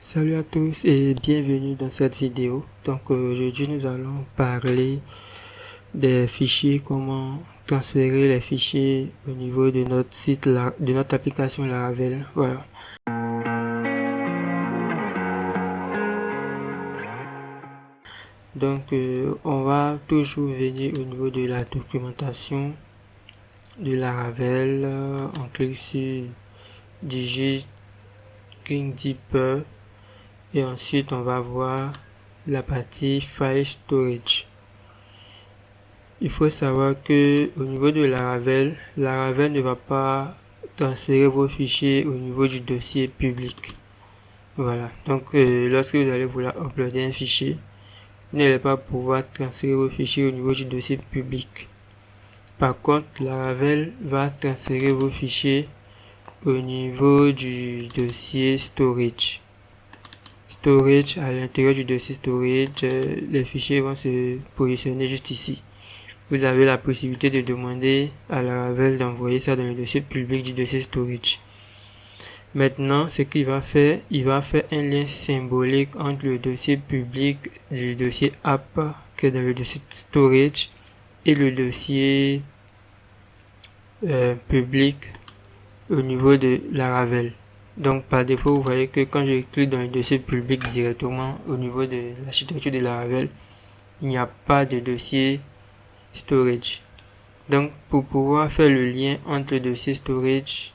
Salut à tous et bienvenue dans cette vidéo. Donc aujourd'hui nous allons parler des fichiers, comment transférer les fichiers au niveau de notre site, de notre application Laravel. Voilà. Donc on va toujours venir au niveau de la documentation de Laravel. On clique sur Digit, King Deeper et ensuite on va voir la partie File Storage. Il faut savoir que au niveau de Laravel ne va pas transférer vos fichiers au niveau du dossier public. Voilà. Donc, lorsque vous allez vouloir uploader un fichier, vous n'allez pas pouvoir transférer vos fichiers au niveau du dossier public. Par contre, Laravel va transférer vos fichiers au niveau du dossier storage. Storage, à l'intérieur du dossier storage, les fichiers vont se positionner juste ici. Vous avez la possibilité de demander à Laravel d'envoyer ça dans le dossier public du dossier storage. Maintenant, ce qu'il va faire, il va faire un lien symbolique entre le dossier public du dossier app qui est dans le dossier storage et le dossier public au niveau de Laravel. Donc par défaut, vous voyez que quand je clique dans le dossier public directement au niveau de l'architecture de Laravel, il n'y a pas de dossier storage. Donc pour pouvoir faire le lien entre le dossier storage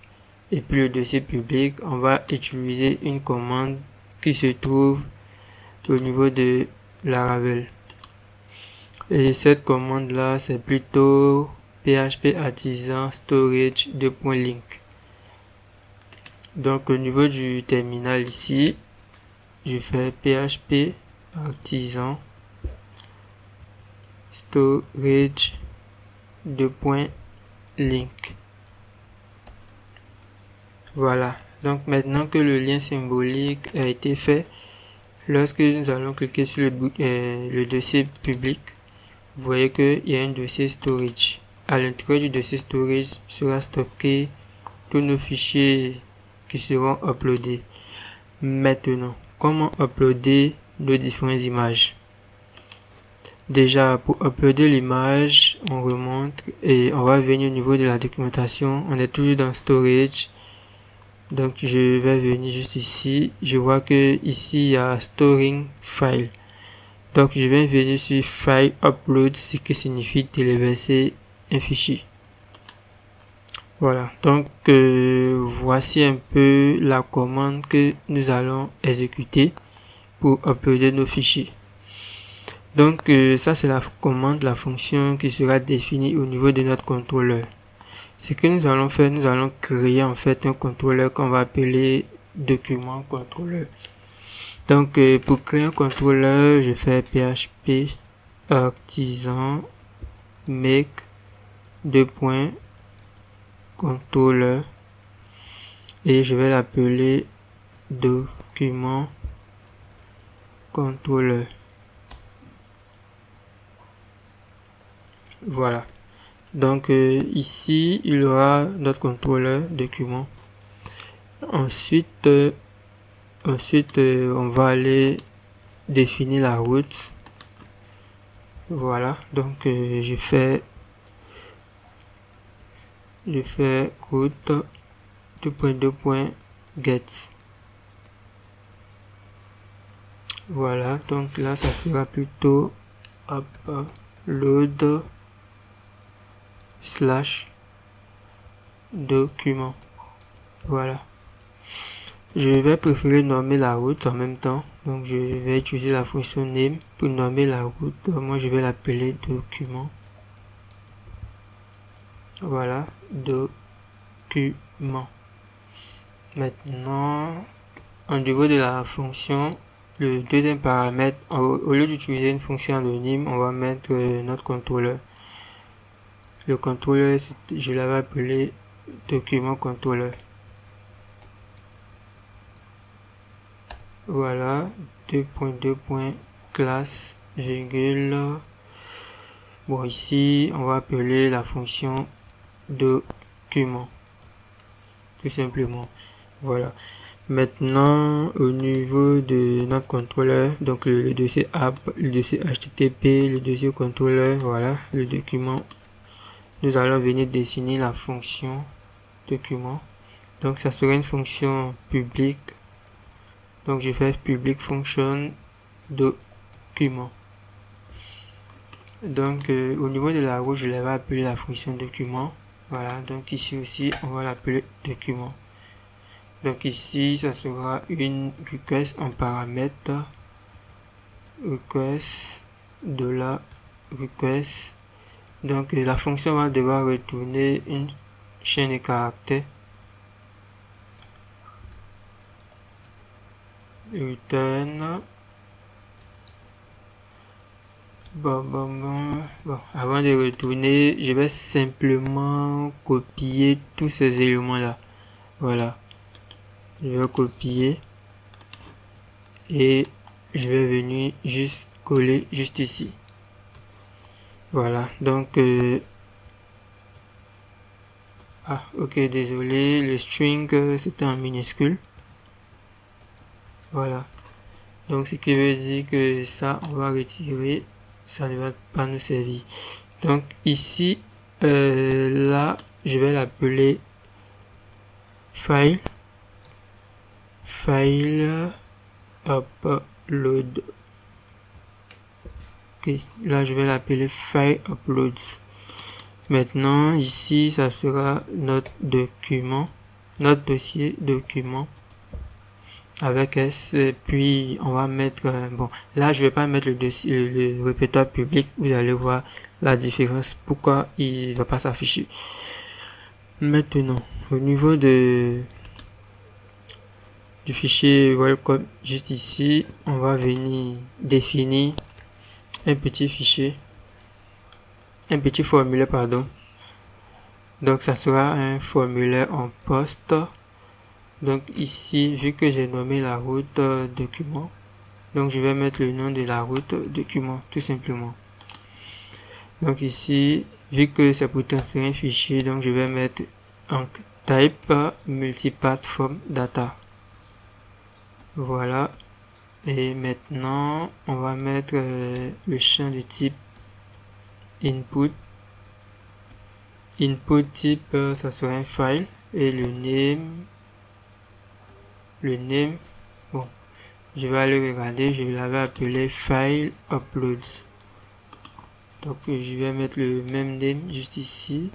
et puis le dossier public, on va utiliser une commande qui se trouve au niveau de Laravel. Et cette commande là, c'est plutôt php artisan storage 2.link. Donc au niveau du terminal ici, je fais php artisan storage 2.link. Voilà. Donc maintenant que le lien symbolique a été fait, lorsque nous allons cliquer sur le dossier public, vous voyez qu'il y a un dossier storage. À l'intérieur du dossier storage sera stocké tous nos fichiers qui seront uploadés. Maintenant, comment uploader nos différentes images? Déjà, pour uploader l'image, on remonte et on va venir au niveau de la documentation. On est toujours dans storage. Donc, je vais venir juste ici. Je vois que ici, il y a storing file. Donc, je vais venir sur file upload, ce qui signifie téléverser un fichier. Voilà. Donc, voici un peu la commande que nous allons exécuter pour uploader nos fichiers. Donc ça c'est la commande, la fonction qui sera définie au niveau de notre contrôleur. Ce que nous allons faire, nous allons créer en fait un contrôleur qu'on va appeler document contrôleur. Donc pour créer un contrôleur, je fais php artisan make contrôleur et je vais l'appeler document contrôleur. Voilà. Donc ici, il y aura notre contrôleur document. Ensuite, on va aller définir la route. Voilà. Donc je fais route 2.2.get. Voilà. Donc là, ça sera plutôt upload / document. Voilà. Je vais préférer nommer la route en même temps. Donc je vais utiliser la fonction name pour nommer la route. Moi je vais l'appeler document. Voilà, document. Maintenant, au niveau de la fonction, le deuxième paramètre, au lieu d'utiliser une fonction anonyme, on va mettre notre contrôleur. Le contrôleur, je l'avais appelé document contrôleur. Voilà, 2.2.classe, virgule. Bon, ici, on va appeler la fonction document. Tout simplement. Voilà. Maintenant, au niveau de notre contrôleur, donc le dossier app, le dossier HTTP, le dossier contrôleur, voilà, le document. Nous allons venir définir la fonction document. Donc, ça sera une fonction publique. Donc, je fais public function document. Donc, au niveau de la route, je l'avais appelé la fonction document. Voilà, donc ici aussi, on va l'appeler document. Donc ici, ça sera une request en paramètre request de la request. Donc la fonction va devoir retourner une chaîne de caractères. Return. Bon, avant de retourner, je vais simplement copier tous ces éléments là. Voilà. Je vais copier et je vais venir juste coller juste ici. Voilà, donc ok, désolé, le string c'était en minuscule. Voilà, donc ce qui veut dire que ça on va retirer, ça ne va pas nous servir. Donc ici là je vais l'appeler file upload. Ok, là je vais l'appeler file uploads. Maintenant ici ça sera notre document, notre dossier document avec S, puis on va mettre bon là je vais pas mettre le dossier, le répertoire public, vous allez voir la différence, pourquoi il va pas s'afficher. Maintenant au niveau du fichier welcome, juste ici on va venir définir un petit fichier, un petit formulaire pardon. Donc ça sera un formulaire en poste. Donc ici, vu que j'ai nommé la route document, donc je vais mettre le nom de la route document tout simplement. Donc ici, vu que c'est pour transférer un fichier, donc je vais mettre en type multipath-form data. Voilà. Et maintenant, on va mettre le champ de type input. Input type, ça sera un file. Et le name, bon, je vais aller regarder, je l'avais appelé file uploads. Donc, je vais mettre le même name juste ici.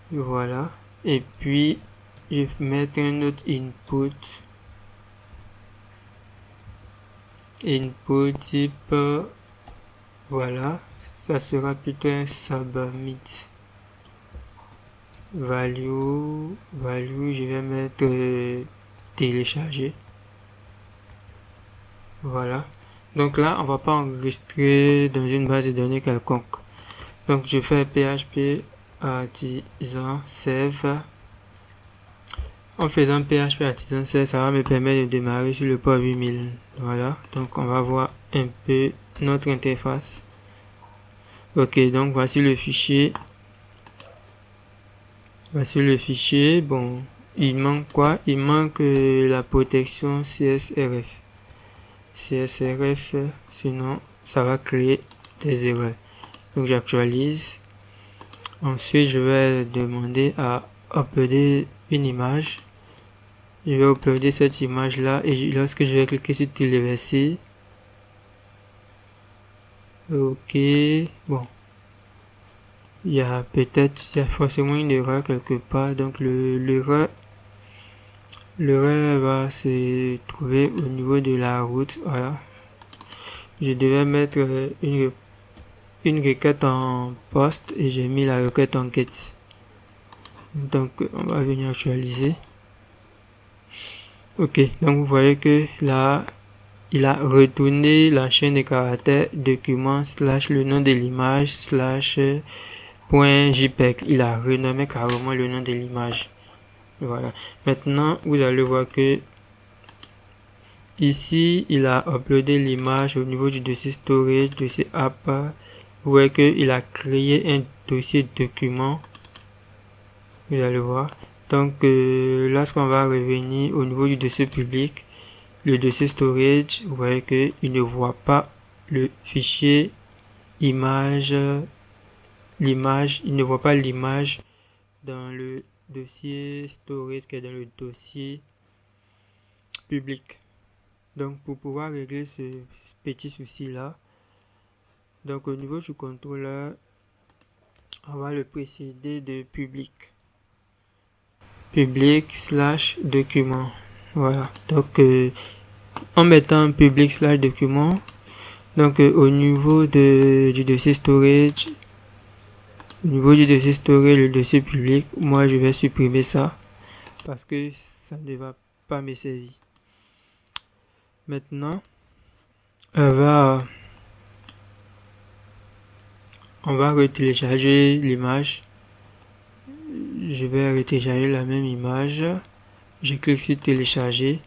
Voilà. Et puis, je vais mettre un autre input. Input type, voilà, ça sera plutôt un submit. Value, je vais mettre télécharger. Voilà. Donc là, on va pas enregistrer dans une base de données quelconque. Donc je fais PHP artisan save. En faisant PHP artisan save, ça va me permettre de démarrer sur le port 8000. Voilà. Donc on va voir un peu notre interface. Ok, donc voici le fichier. Bon, il manque quoi? Il manque la protection CSRF. CSRF, sinon ça va créer des erreurs. Donc j'actualise. Ensuite, je vais demander à uploader une image. Je vais uploader cette image là et lorsque je vais cliquer sur téléverser, ok, bon, il y a forcément une erreur quelque part, donc l'erreur va se trouver au niveau de la route. Voilà, je devais mettre une requête en poste et j'ai mis la requête en get. Donc on va venir actualiser. Ok, donc vous voyez que là il a retourné la chaîne de caractères document / le nom de l'image / .jpeg. Il a renommé carrément le nom de l'image. Voilà. Maintenant, vous allez voir que ici, il a uploadé l'image au niveau du dossier storage, dossier app. Vous voyez qu'il a créé un dossier document. Vous allez voir. Donc, lorsqu'on va revenir au niveau du dossier public, le dossier storage, vous voyez qu'il ne voit pas le fichier image, l'image, il ne voit pas l'image dans le dossier storage qui est dans le dossier public. Donc, pour pouvoir régler ce petit souci-là, donc au niveau du contrôleur, on va le précéder de public. Public/document. Voilà. Donc, en mettant public/document, donc au niveau du dossier storage, le dossier public, moi je vais supprimer ça parce que ça ne va pas me servir. Maintenant, on va retélécharger l'image. Je vais retélécharger la même image. Je clique sur télécharger.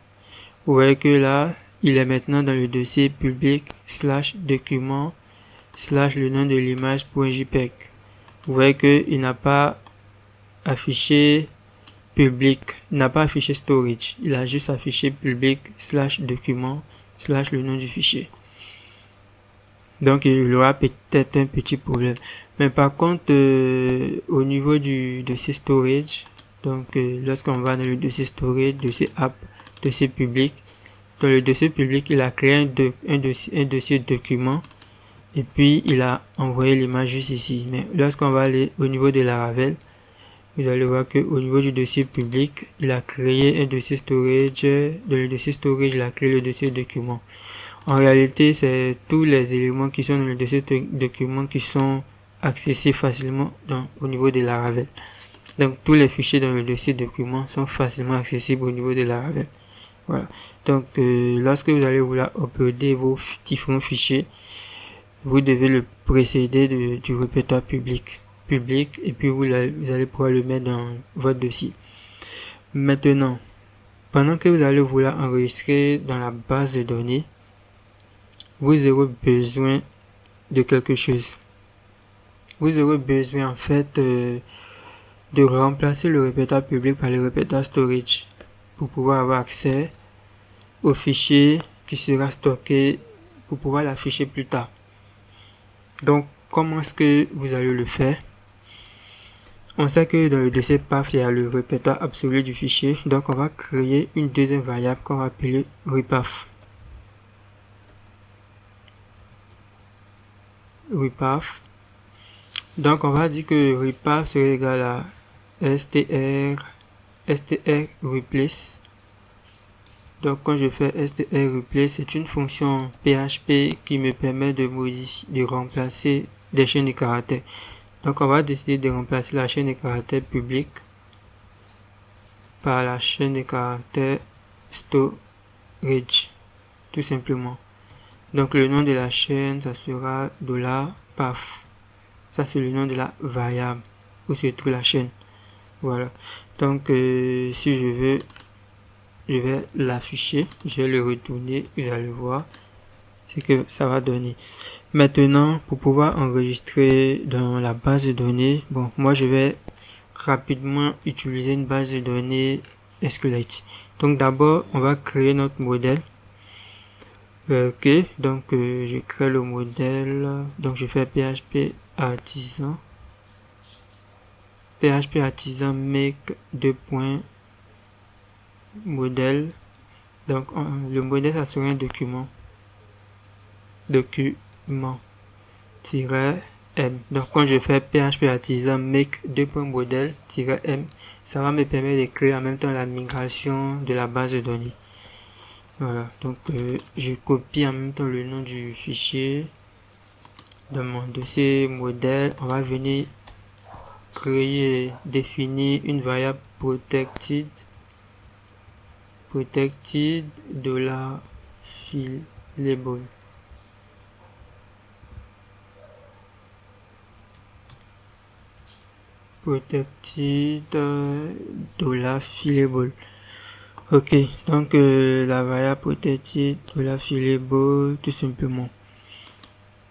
Vous voyez que là, il est maintenant dans le dossier public/document/ le nom de l'image.jpg. Vous voyez qu'il n'a pas affiché public, il n'a pas affiché storage. Il a juste affiché public/document/ le nom du fichier. Donc, il aura peut-être un petit problème. Mais par contre, au niveau du dossier storage, donc lorsqu'on va dans le dossier storage, dossier app, dossier public, dans le dossier public, il a créé un dossier document et puis il a envoyé l'image juste ici. Mais lorsqu'on va aller au niveau de la Laravel, vous allez voir que au niveau du dossier public, il a créé un dossier storage. Dans le dossier storage, il a créé le dossier document. En réalité, c'est tous les éléments qui sont dans le dossier document qui sont accessibles facilement au niveau de la Laravel. Donc, tous les fichiers dans le dossier document sont facilement accessibles au niveau de la Laravel. Voilà. Donc, lorsque vous allez vouloir uploader vos différents fichiers, vous devez le précéder du répertoire public, et puis vous allez pouvoir le mettre dans votre dossier. Maintenant, pendant que vous allez vouloir enregistrer dans la base de données, vous aurez besoin de quelque chose. Vous aurez besoin en fait de remplacer le répertoire public par le répertoire storage pour pouvoir avoir accès au fichier qui sera stocké pour pouvoir l'afficher plus tard. Donc, comment est-ce que vous allez le faire? On sait que dans le dossier path, il y a le répertoire absolu du fichier. Donc, on va créer une deuxième variable qu'on va appeler repath. Donc, on va dire que repath serait égal à str replace. Donc, quand je fais str replace, c'est une fonction PHP qui me permet de remplacer des chaînes de caractères. Donc, on va décider de remplacer la chaîne de caractères publique par la chaîne de caractères storage, tout simplement. Donc, le nom de la chaîne, ça sera $path. Ça, c'est le nom de la variable où se trouve la chaîne. Voilà. Donc, si je veux, je vais l'afficher, je vais le retourner, vous allez voir ce que ça va donner. Maintenant, pour pouvoir enregistrer dans la base de données, bon, moi je vais rapidement utiliser une base de données SQLite. Donc d'abord, on va créer notre modèle. Ok, donc je crée le modèle, donc je fais PHP artisan make modèle. Donc le modèle, ça sera un document -m. Donc quand je fais PHP artisan make modèle-m, ça va me permettre de créer en même temps la migration de la base de données. Voilà, donc je copie en même temps le nom du fichier dans mon dossier modèle. On va venir définir une variable protected $fillable. $fillable. Ok, donc la variable protected $fillable, tout simplement.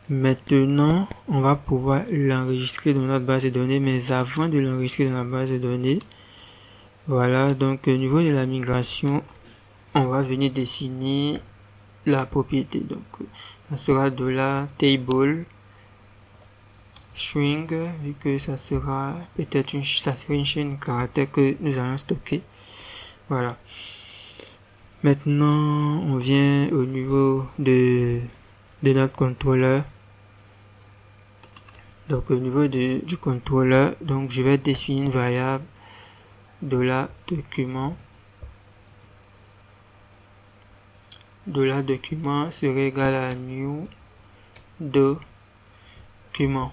Maintenant, on va pouvoir l'enregistrer dans notre base de données, mais avant de l'enregistrer dans la base de données, Voilà, donc au niveau de la migration, on va venir définir la propriété. Donc ça sera de la table string, vu que ça sera peut-être une chaîne de caractères que nous allons stocker. Voilà. Maintenant, on vient au niveau de notre contrôleur. Donc au niveau du contrôleur, donc je vais définir une variable de la document. De la document serait égal à new document.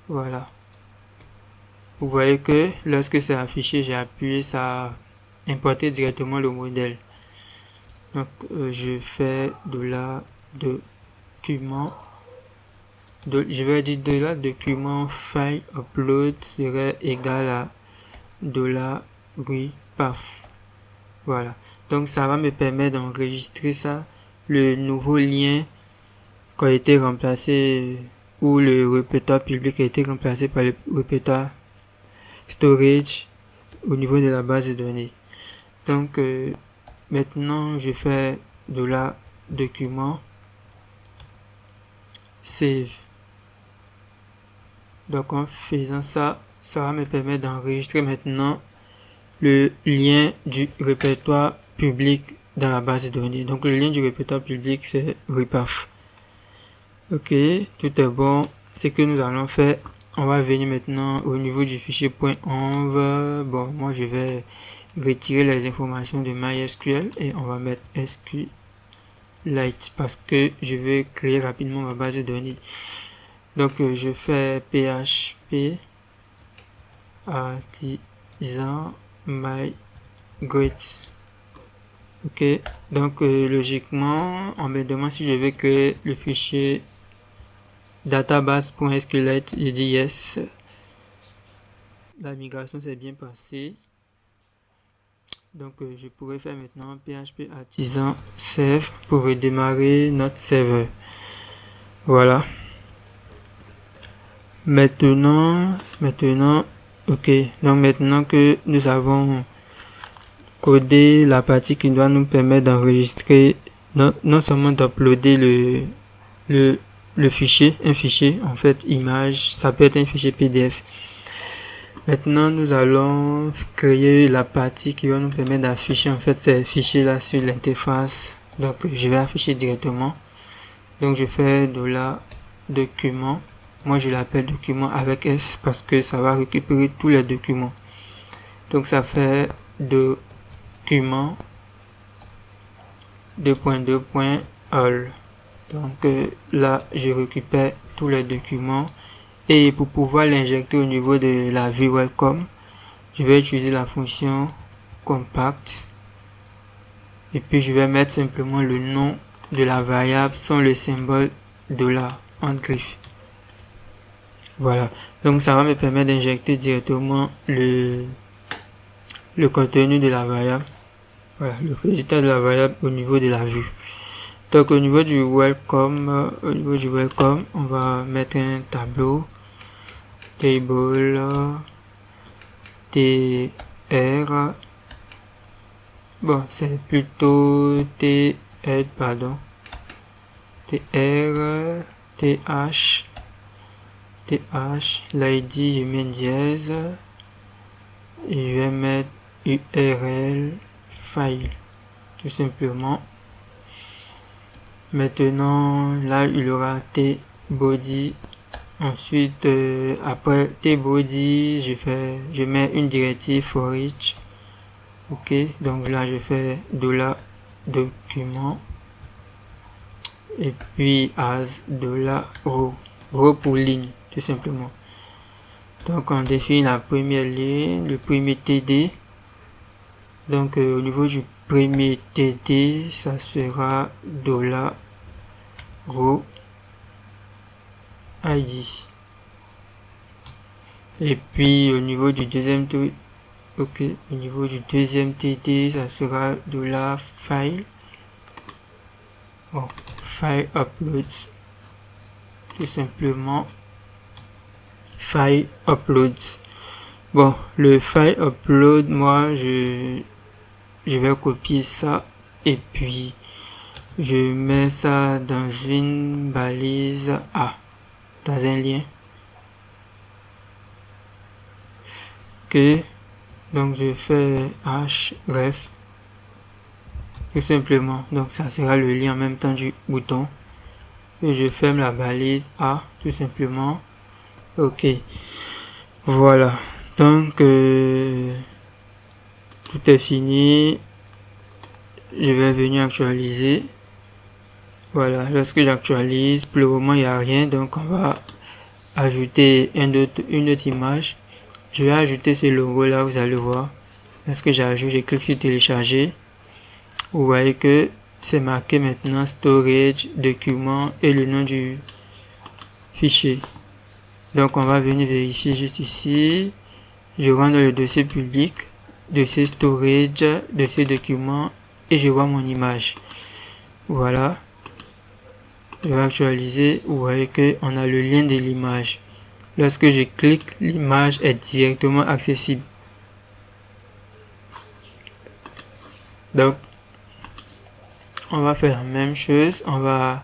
Voilà. Vous voyez que lorsque c'est affiché, j'ai appuyé, ça a importé directement le modèle. Donc je fais de la document. Je vais dire de la document file upload serait égal à de la repath. Voilà. Donc ça va me permettre d'enregistrer ça, le nouveau lien qui a été remplacé, ou le répertoire public a été remplacé par le répertoire storage au niveau de la base de données. Donc maintenant je fais de la document save. Donc en faisant ça, ça va me permettre d'enregistrer maintenant le lien du répertoire public dans la base de données. Donc le lien du répertoire public, c'est repath. Ok, tout est bon. Ce que nous allons faire, on va venir maintenant au niveau du fichier .env. Bon, moi je vais retirer les informations de MySQL et on va mettre SQLite parce que je vais créer rapidement ma base de données. Donc je fais php artisan migrate. Ok, donc logiquement on me demande si je vais créer le fichier database.sqlite. Je dis yes. La migration s'est bien passée. Donc je pourrais faire maintenant php artisan save pour redémarrer notre serveur. Voilà. Maintenant, ok. Donc maintenant que nous avons codé la partie qui doit nous permettre d'enregistrer, non seulement d'uploader le fichier, un fichier, en fait, image, ça peut être un fichier PDF. Maintenant, nous allons créer la partie qui va nous permettre d'afficher, en fait, ces fichiers-là sur l'interface. Donc, je vais afficher directement. Donc, je fais de la document. Moi, je l'appelle document avec S parce que ça va récupérer tous les documents. Donc, ça fait document 2.2.all. Donc là, je récupère tous les documents et pour pouvoir l'injecter au niveau de la vue welcome, je vais utiliser la fonction compact et puis je vais mettre simplement le nom de la variable sans le symbole de la entre griffes. Voilà, donc ça va me permettre d'injecter directement le contenu de la variable. Voilà, le résultat de la variable au niveau de la vue. Donc au niveau du welcome, on va mettre un tableau table tr. Bon, c'est plutôt tr, th, l'id je mets dièse et je vais mettre url file tout simplement. Maintenant là il y aura tbody. Ensuite après tbody je mets une directive for each. Ok, donc là je fais de la document et puis as de la row pour ligne tout simplement. Donc on définit la première ligne, le premier td. Donc au niveau du premier td, ça sera $row id. Et puis au niveau du deuxième td, ça sera $file. Bon, file upload. Tout simplement file upload. Bon, le file upload, moi je vais copier ça et puis je mets ça dans une balise A, dans un lien. Ok, donc je fais href tout simplement, donc ça sera le lien en même temps du bouton et je ferme la balise A tout simplement. Ok, voilà, donc tout est fini. Je vais venir actualiser. Voilà, lorsque j'actualise, pour le moment il n'y a rien, donc on va ajouter une autre image. Je vais ajouter ce logo là, vous allez voir. Lorsque j'ajoute, je clique sur télécharger. Vous voyez que c'est marqué maintenant storage, document et le nom du fichier. Donc on va venir vérifier juste ici. Je rentre dans le dossier public, dossier storage, dossier document et je vois mon image. Voilà. Je vais actualiser. Vous voyez qu'on a le lien de l'image. Lorsque je clique, l'image est directement accessible. Donc, on va faire la même chose. On va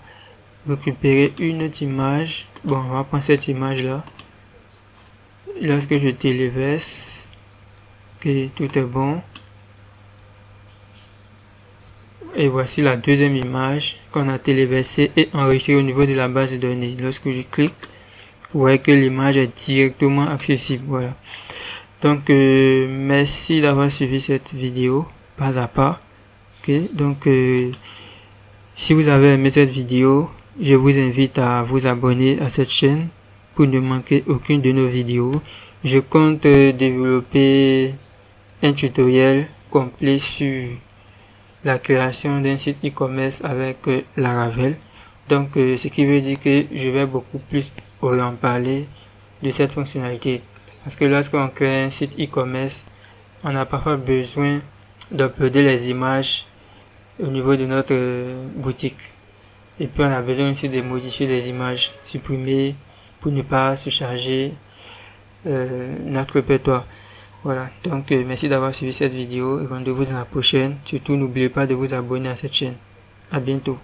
récupérer une autre image. Bon, on va prendre cette image-là. Lorsque je téléverse, que tout est bon. Et voici la deuxième image qu'on a téléversée et enregistrée au niveau de la base de données. Lorsque je clique, vous voyez que l'image est directement accessible. Voilà. Donc, merci d'avoir suivi cette vidéo pas à pas. Okay. Donc, si vous avez aimé cette vidéo, je vous invite à vous abonner à cette chaîne pour ne manquer aucune de nos vidéos. Je compte développer un tutoriel complet sur la création d'un site e-commerce avec Laravel. Donc, ce qui veut dire que je vais beaucoup plus en parler de cette fonctionnalité. Parce que lorsqu'on crée un site e-commerce, on a parfois besoin d'uploader les images au niveau de notre boutique. Et puis on a besoin aussi de modifier les images, supprimer pour ne pas surcharger notre répertoire. Voilà, donc merci d'avoir suivi cette vidéo et rendez-vous dans la prochaine. Surtout n'oubliez pas de vous abonner à cette chaîne. À bientôt.